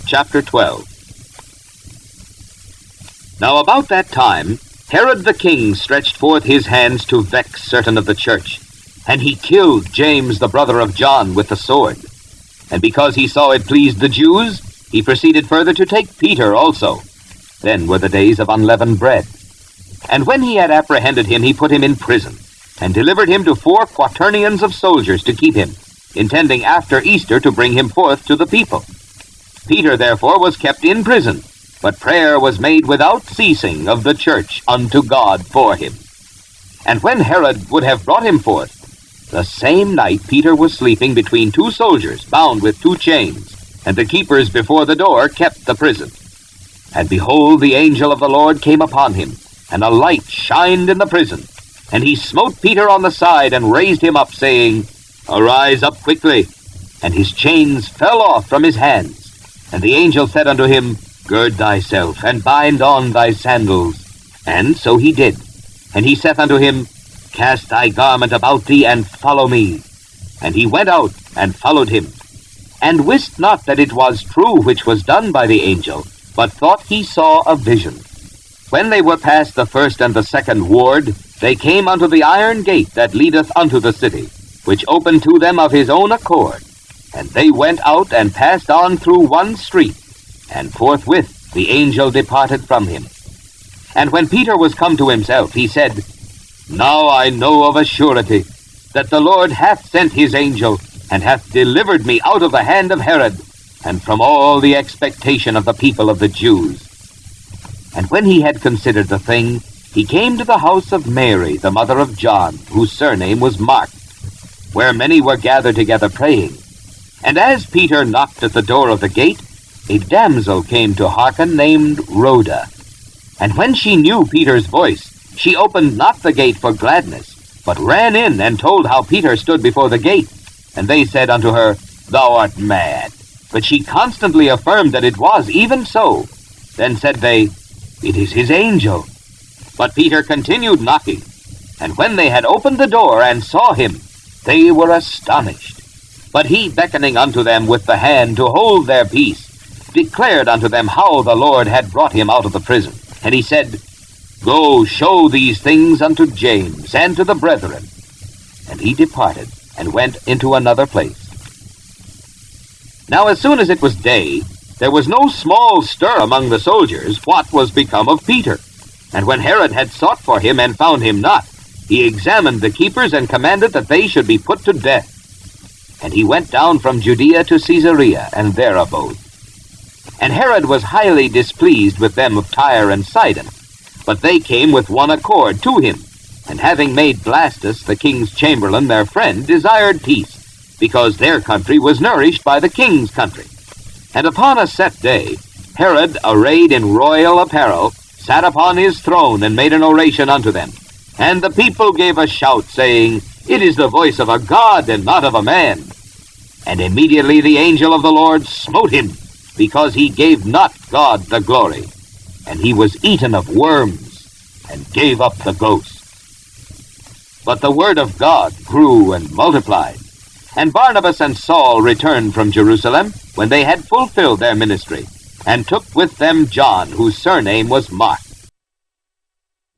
chapter 12. Now about that time, Herod the king stretched forth his hands to vex certain of the church, and he killed James the brother of John with the sword. And because he saw it pleased the Jews, he proceeded further to take Peter also. Then were the days of unleavened bread. And when he had apprehended him, he put him in prison, and delivered him to 4 quaternions of soldiers to keep him, intending after Easter to bring him forth to the people. Peter therefore was kept in prison, but prayer was made without ceasing of the church unto God for him. And when Herod would have brought him forth, the same night Peter was sleeping between 2 soldiers, bound with 2 chains, and the keepers before the door kept the prison. And behold, the angel of the Lord came upon him, and a light shined in the prison. And he smote Peter on the side, and raised him up, saying, Arise up quickly. And his chains fell off from his hands. And the angel said unto him, Gird thyself, and bind on thy sandals. And so he did. And he saith unto him, Cast thy garment about thee, and follow me. And he went out, and followed him, and wist not that it was true which was done by the angel, but thought he saw a vision. When they were past the first and the second ward, they came unto the iron gate that leadeth unto the city, which opened to them of his own accord. And they went out and passed on through one street, and forthwith the angel departed from him. And when Peter was come to himself, he said, Now I know of a surety that the Lord hath sent his angel, and hath delivered me out of the hand of Herod, and from all the expectation of the people of the Jews. And when he had considered the thing, he came to the house of Mary, the mother of John, whose surname was Mark, where many were gathered together praying. And as Peter knocked at the door of the gate, a damsel came to hearken named Rhoda. And when she knew Peter's voice, she opened not the gate for gladness, but ran in and told how Peter stood before the gate. And they said unto her, Thou art mad. But she constantly affirmed that it was even so. Then said they, It is his angel. But Peter continued knocking. And when they had opened the door and saw him, they were astonished. But he, beckoning unto them with the hand to hold their peace, declared unto them how the Lord had brought him out of the prison. And he said, Go, show these things unto James and to the brethren. And he departed, and went into another place. Now as soon as it was day, there was no small stir among the soldiers what was become of Peter. And when Herod had sought for him and found him not, he examined the keepers and commanded that they should be put to death. And he went down from Judea to Caesarea, and there abode. And Herod was highly displeased with them of Tyre and Sidon, but they came with one accord to him, and having made Blastus, the king's chamberlain, their friend, desired peace, because their country was nourished by the king's country. And upon a set day, Herod, arrayed in royal apparel, sat upon his throne, and made an oration unto them. And the people gave a shout, saying, It is the voice of a god, and not of a man. And immediately the angel of the Lord smote him, because he gave not God the glory. And he was eaten of worms, and gave up the ghost. But the word of God grew and multiplied. And Barnabas and Saul returned from Jerusalem, when they had fulfilled their ministry, and took with them John, whose surname was Mark.